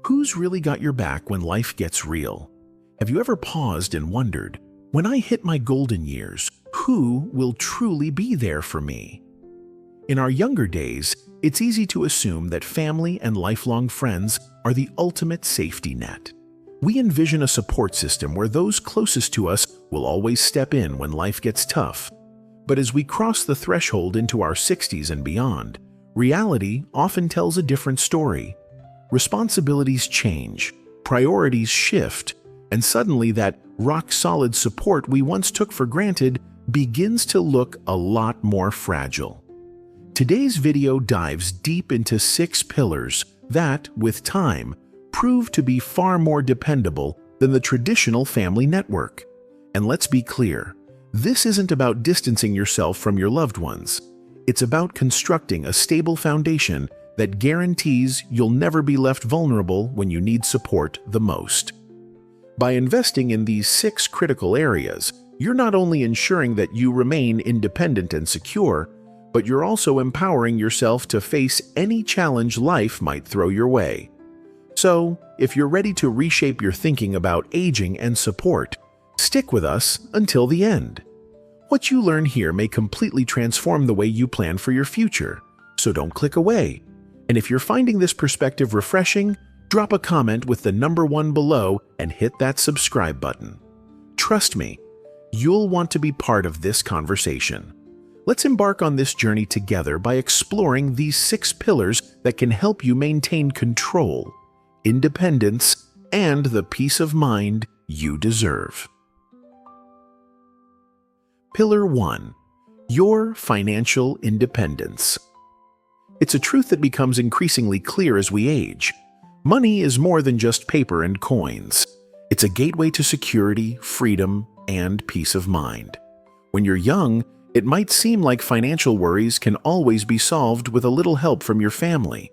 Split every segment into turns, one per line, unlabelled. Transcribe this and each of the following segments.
Who's really got your back when life gets real? Have you ever paused and wondered, when I hit my golden years, who will truly be there for me? In our younger days, it's easy to assume that family and lifelong friends are the ultimate safety net. We envision a support system where those closest to us will always step in when life gets tough. But as we cross the threshold into our 60s and beyond, reality often tells a different story. Responsibilities change, priorities shift, and suddenly that rock-solid support we once took for granted begins to look a lot more fragile. Today's video dives deep into 6 pillars that, with time, prove to be far more dependable than the traditional family network. And let's be clear, this isn't about distancing yourself from your loved ones. It's about constructing a stable foundation that guarantees you'll never be left vulnerable when you need support the most. By investing in these 6 critical areas, you're not only ensuring that you remain independent and secure, but you're also empowering yourself to face any challenge life might throw your way. So, if you're ready to reshape your thinking about aging and support, stick with us until the end. What you learn here may completely transform the way you plan for your future, so don't click away. And if you're finding this perspective refreshing, drop a comment with the number 1 below and hit that subscribe button. Trust me, you'll want to be part of this conversation. Let's embark on this journey together by exploring these 6 pillars that can help you maintain control, independence, and the peace of mind you deserve. Pillar 1. Your financial independence. It's a truth that becomes increasingly clear as we age. Money is more than just paper and coins. It's a gateway to security, freedom, and peace of mind. When you're young, it might seem like financial worries can always be solved with a little help from your family.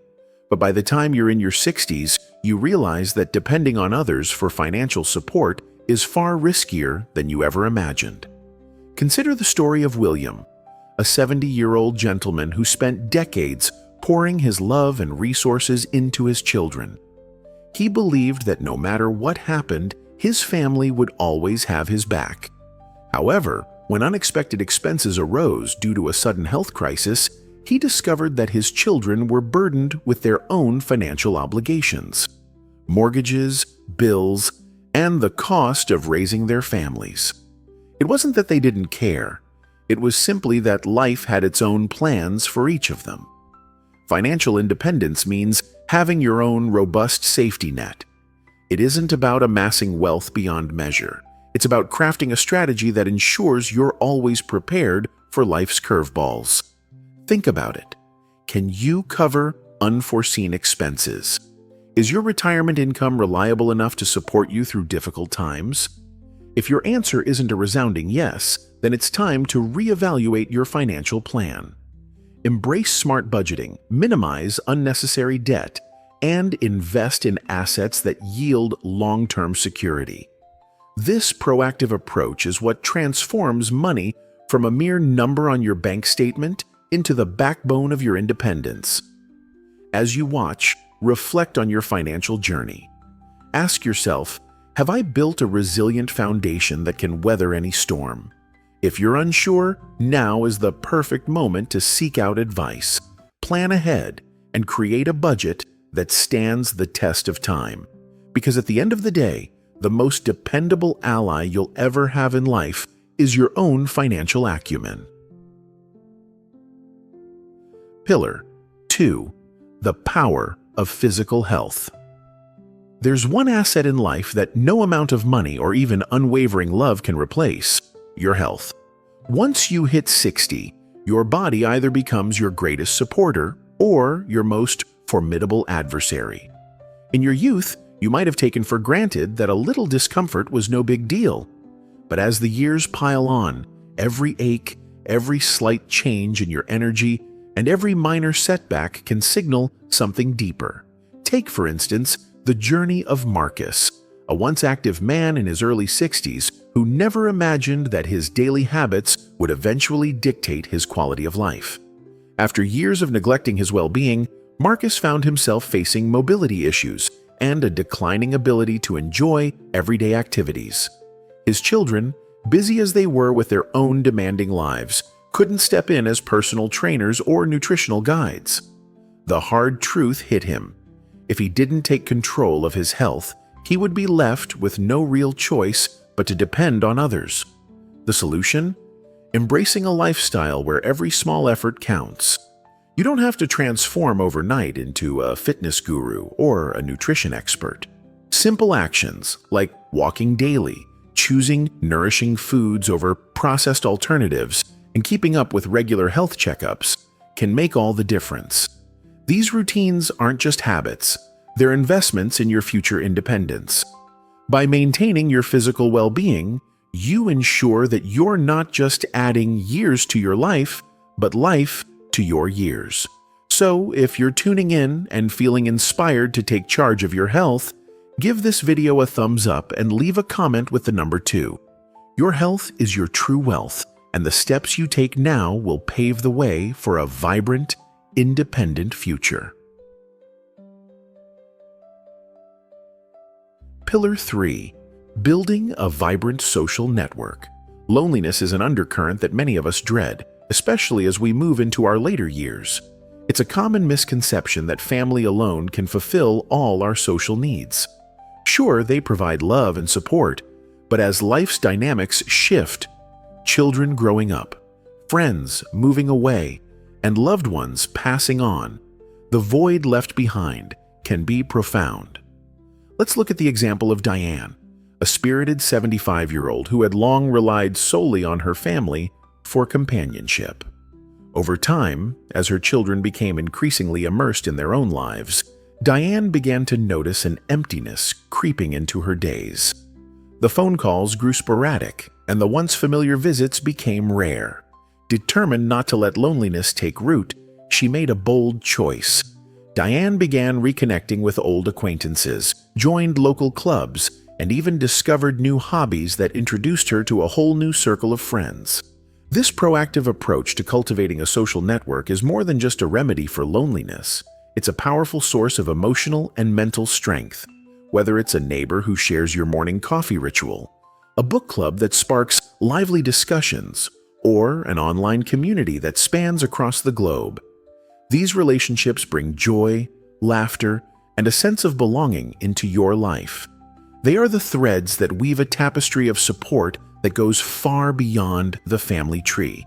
But by the time you're in your 60s, you realize that depending on others for financial support is far riskier than you ever imagined. Consider the story of William, a 70-year-old gentleman who spent decades pouring his love and resources into his children. He believed that no matter what happened, his family would always have his back. However, when unexpected expenses arose due to a sudden health crisis, he discovered that his children were burdened with their own financial obligations, mortgages, bills, and the cost of raising their families. It wasn't that they didn't care. It was simply that life had its own plans for each of them. Financial independence means having your own robust safety net. It isn't about amassing wealth beyond measure. It's about crafting a strategy that ensures you're always prepared for life's curveballs. Think about it. Can you cover unforeseen expenses? Is your retirement income reliable enough to support you through difficult times? If your answer isn't a resounding yes, then it's time to reevaluate your financial plan. Embrace smart budgeting, minimize unnecessary debt, and invest in assets that yield long-term security. This proactive approach is what transforms money from a mere number on your bank statement into the backbone of your independence. As you watch, reflect on your financial journey. Ask yourself, have I built a resilient foundation that can weather any storm? If you're unsure, now is the perfect moment to seek out advice, plan ahead, and create a budget that stands the test of time. Because at the end of the day, the most dependable ally you'll ever have in life is your own financial acumen. Pillar 2. The power of physical health. There's one asset in life that no amount of money or even unwavering love can replace: your health. Once you hit 60, your body either becomes your greatest supporter or your most formidable adversary. In your youth, you might have taken for granted that a little discomfort was no big deal. But as the years pile on, every ache, every slight change in your energy, and every minor setback can signal something deeper. Take, for instance, the journey of Marcus, a once active man in his early 60s who never imagined that his daily habits would eventually dictate his quality of life. After years of neglecting his well-being, Marcus found himself facing mobility issues and a declining ability to enjoy everyday activities. His children, busy as they were with their own demanding lives, couldn't step in as personal trainers or nutritional guides. The hard truth hit him. If he didn't take control of his health, he would be left with no real choice but to depend on others. The solution? Embracing a lifestyle where every small effort counts. You don't have to transform overnight into a fitness guru or a nutrition expert. Simple actions like walking daily, choosing nourishing foods over processed alternatives, and keeping up with regular health checkups can make all the difference. These routines aren't just habits, they're investments in your future independence. By maintaining your physical well-being, you ensure that you're not just adding years to your life, but life to your years. So, if you're tuning in and feeling inspired to take charge of your health, give this video a thumbs up and leave a comment with the number 2. Your health is your true wealth, and the steps you take now will pave the way for a vibrant, independent future. Pillar 3. Building a vibrant social network. Loneliness is an undercurrent that many of us dread, especially as we move into our later years. It's a common misconception that family alone can fulfill all our social needs. Sure, they provide love and support, but as life's dynamics shift, children growing up, friends moving away, and loved ones passing on, the void left behind can be profound. Let's look at the example of Diane, a spirited 75-year-old who had long relied solely on her family for companionship. Over time, as her children became increasingly immersed in their own lives, Diane began to notice an emptiness creeping into her days. The phone calls grew sporadic, and the once familiar visits became rare. Determined not to let loneliness take root, she made a bold choice. Diane began reconnecting with old acquaintances, joined local clubs, and even discovered new hobbies that introduced her to a whole new circle of friends. This proactive approach to cultivating a social network is more than just a remedy for loneliness. It's a powerful source of emotional and mental strength. Whether it's a neighbor who shares your morning coffee ritual, a book club that sparks lively discussions, or an online community that spans across the globe, these relationships bring joy, laughter, and a sense of belonging into your life. They are the threads that weave a tapestry of support that goes far beyond the family tree.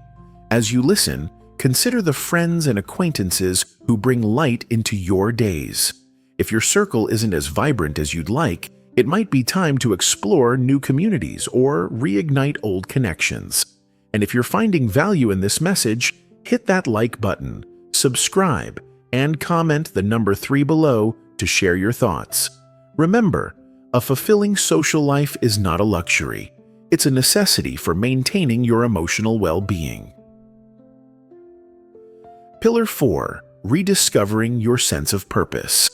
As you listen, consider the friends and acquaintances who bring light into your days. If your circle isn't as vibrant as you'd like, it might be time to explore new communities or reignite old connections. And if you're finding value in this message, hit that like button, subscribe, and comment the number 3 below to share your thoughts. Remember, a fulfilling social life is not a luxury. It's a necessity for maintaining your emotional well-being. Pillar 4. Rediscovering your sense of purpose.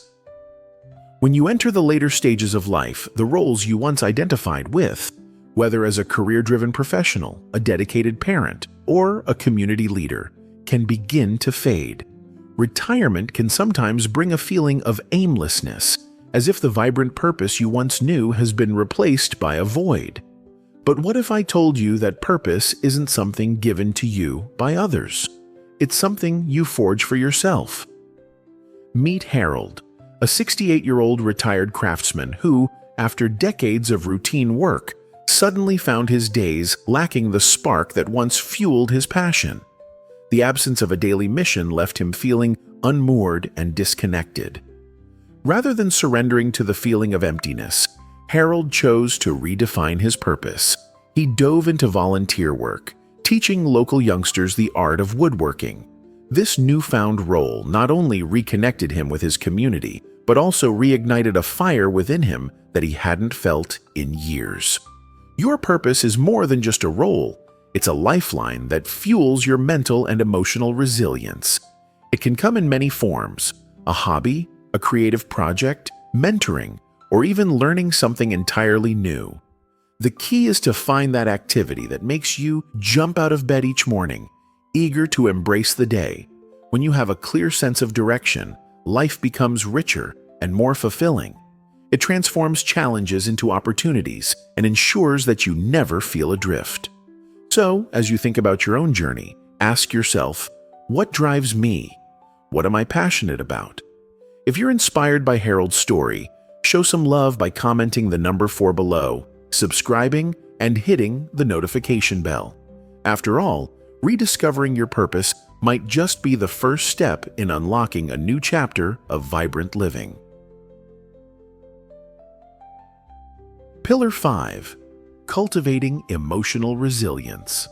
When you enter the later stages of life, the roles you once identified with, whether as a career-driven professional, a dedicated parent, or a community leader, can begin to fade. Retirement can sometimes bring a feeling of aimlessness, as if the vibrant purpose you once knew has been replaced by a void. But what if I told you that purpose isn't something given to you by others? It's something you forge for yourself. Meet Harold, a 68-year-old retired craftsman who, after decades of routine work, suddenly found his days lacking the spark that once fueled his passion. The absence of a daily mission left him feeling unmoored and disconnected. Rather than surrendering to the feeling of emptiness, Harold chose to redefine his purpose. He dove into volunteer work, teaching local youngsters the art of woodworking. This newfound role not only reconnected him with his community, but also reignited a fire within him that he hadn't felt in years. Your purpose is more than just a role. It's a lifeline that fuels your mental and emotional resilience. It can come in many forms: a hobby, a creative project, mentoring, or even learning something entirely new. The key is to find that activity that makes you jump out of bed each morning, eager to embrace the day. When you have a clear sense of direction, life becomes richer and more fulfilling. It transforms challenges into opportunities and ensures that you never feel adrift. So, as you think about your own journey, ask yourself, what drives me? What am I passionate about? If you're inspired by Harold's story, show some love by commenting the number 4 below, subscribing, and hitting the notification bell. After all, rediscovering your purpose might just be the first step in unlocking a new chapter of vibrant living. Pillar 5. Cultivating emotional resilience.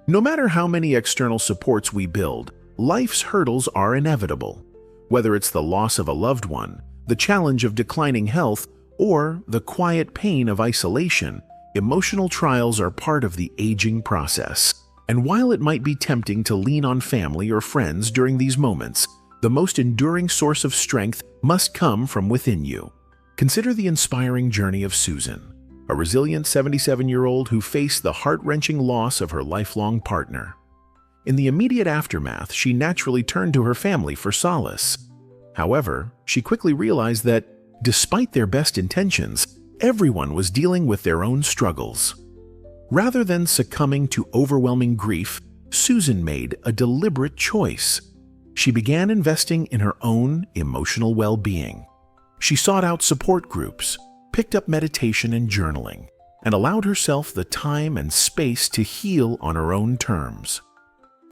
No matter how many external supports we build, life's hurdles are inevitable. Whether it's the loss of a loved one, the challenge of declining health, or the quiet pain of isolation, emotional trials are part of the aging process. And while it might be tempting to lean on family or friends during these moments, the most enduring source of strength must come from within you. Consider the inspiring journey of Susan, a resilient 77-year-old who faced the heart-wrenching loss of her lifelong partner. In the immediate aftermath, she naturally turned to her family for solace. However, she quickly realized that, despite their best intentions, everyone was dealing with their own struggles. Rather than succumbing to overwhelming grief, Susan made a deliberate choice. She began investing in her own emotional well-being. She sought out support groups, picked up meditation and journaling, and allowed herself the time and space to heal on her own terms.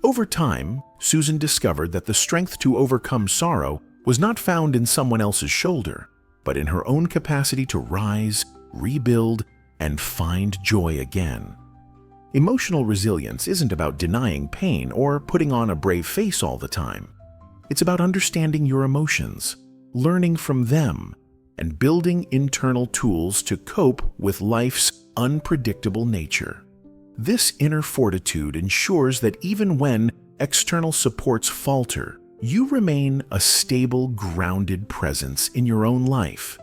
Over time, Susan discovered that the strength to overcome sorrow was not found in someone else's shoulder, but in her own capacity to rise, rebuild, and find joy again. Emotional resilience isn't about denying pain or putting on a brave face all the time. It's about understanding your emotions, learning from them, and building internal tools to cope with life's unpredictable nature. This inner fortitude ensures that even when external supports falter, you remain a stable, grounded presence in your own life.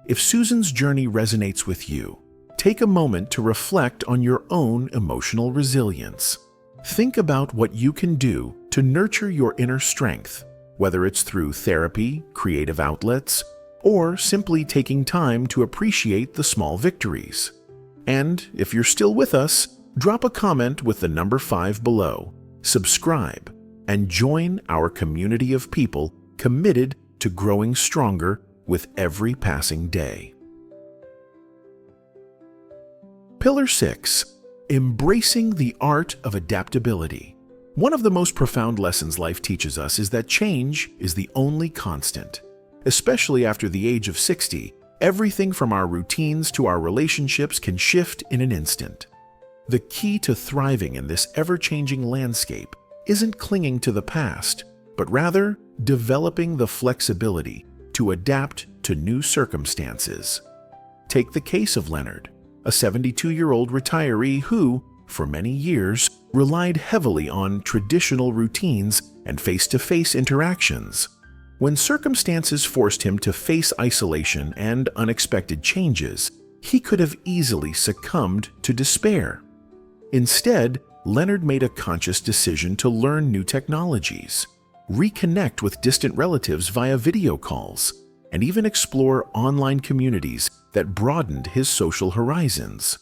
If Susan's journey resonates with you, take a moment to reflect on your own emotional resilience. Think about what you can do to nurture your inner strength, whether it's through therapy, creative outlets, or simply taking time to appreciate the small victories. And if you're still with us, drop a comment with the number 5 below, subscribe, and join our community of people committed to growing stronger with every passing day. Pillar 6. Embracing the art of adaptability. One of the most profound lessons life teaches us is that change is the only constant. Especially after the age of 60, everything from our routines to our relationships can shift in an instant. The key to thriving in this ever-changing landscape isn't clinging to the past, but rather developing the flexibility to adapt to new circumstances. Take the case of Leonard, a 72-year-old retiree who, for many years, relied heavily on traditional routines and face-to-face interactions. When circumstances forced him to face isolation and unexpected changes, he could have easily succumbed to despair. Instead, Leonard made a conscious decision to learn new technologies, reconnect with distant relatives via video calls, and even explore online communities that broadened his social horizons.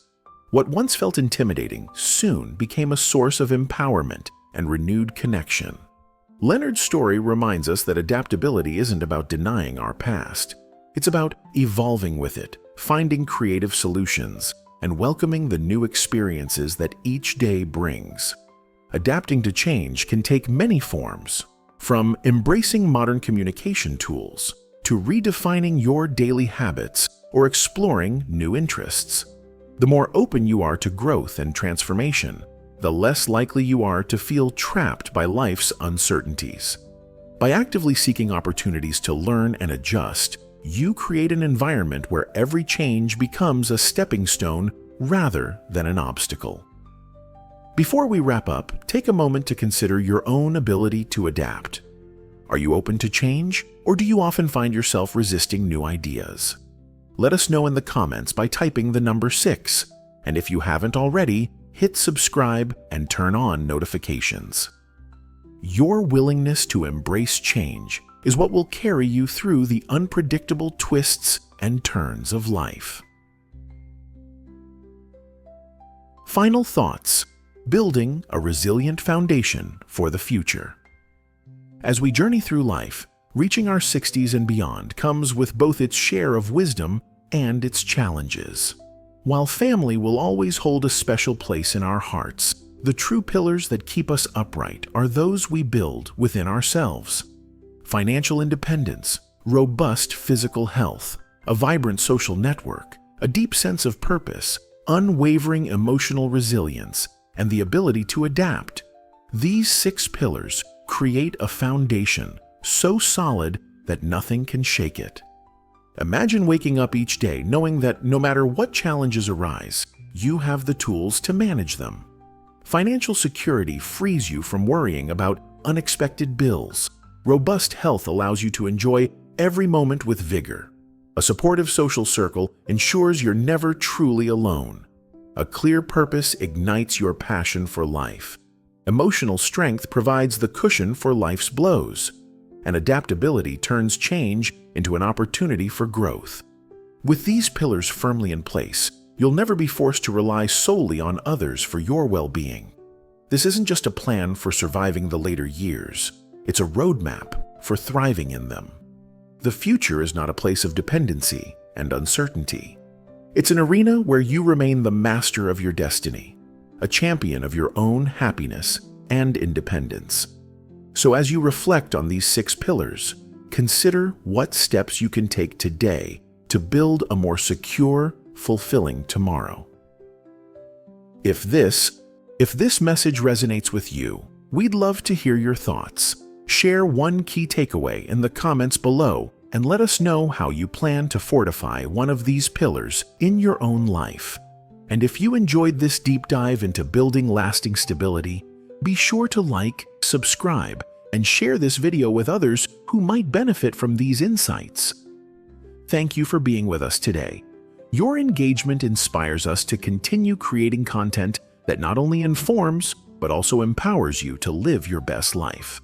What once felt intimidating soon became a source of empowerment and renewed connection. Leonard's story reminds us that adaptability isn't about denying our past. It's about evolving with it, finding creative solutions, and welcoming the new experiences that each day brings. Adapting to change can take many forms, from embracing modern communication tools to redefining your daily habits or exploring new interests. The more open you are to growth and transformation, the less likely you are to feel trapped by life's uncertainties. By actively seeking opportunities to learn and adjust, you create an environment where every change becomes a stepping stone rather than an obstacle. Before we wrap up, take a moment to consider your own ability to adapt. Are you open to change, or do you often find yourself resisting new ideas? Let us know in the comments by typing the number 6, and if you haven't already, hit subscribe and turn on notifications. Your willingness to embrace change is what will carry you through the unpredictable twists and turns of life. Final thoughts: building a resilient foundation for the future. As we journey through life, reaching our 60s and beyond comes with both its share of wisdom and its challenges. While family will always hold a special place in our hearts, the true pillars that keep us upright are those we build within ourselves. Financial independence, robust physical health, a vibrant social network, a deep sense of purpose, unwavering emotional resilience, and the ability to adapt. These 6 pillars create a foundation so solid that nothing can shake it. Imagine waking up each day knowing that no matter what challenges arise, you have the tools to manage them. Financial security frees you from worrying about unexpected bills. Robust health allows you to enjoy every moment with vigor. A supportive social circle ensures you're never truly alone. A clear purpose ignites your passion for life. Emotional strength provides the cushion for life's blows. And adaptability turns change into an opportunity for growth. With these pillars firmly in place, you'll never be forced to rely solely on others for your well-being. This isn't just a plan for surviving the later years. It's a roadmap for thriving in them. The future is not a place of dependency and uncertainty. It's an arena where you remain the master of your destiny, a champion of your own happiness and independence. So as you reflect on these 6 pillars, consider what steps you can take today to build a more secure, fulfilling tomorrow. If this message resonates with you, we'd love to hear your thoughts. Share one key takeaway in the comments below and let us know how you plan to fortify one of these pillars in your own life. And if you enjoyed this deep dive into building lasting stability, be sure to like, subscribe, and share this video with others who might benefit from these insights. Thank you for being with us today. Your engagement inspires us to continue creating content that not only informs, but also empowers you to live your best life.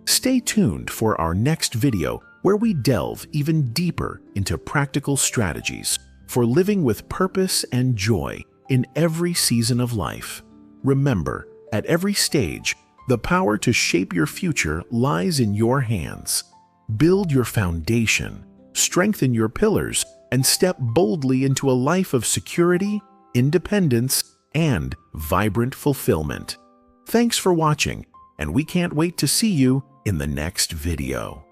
Stay tuned for our next video where we delve even deeper into practical strategies for living with purpose and joy in every season of life. Remember, at every stage, the power to shape your future lies in your hands. Build your foundation, strengthen your pillars, and step boldly into a life of security, independence, and vibrant fulfillment. Thanks for watching, and we can't wait to see you in the next video.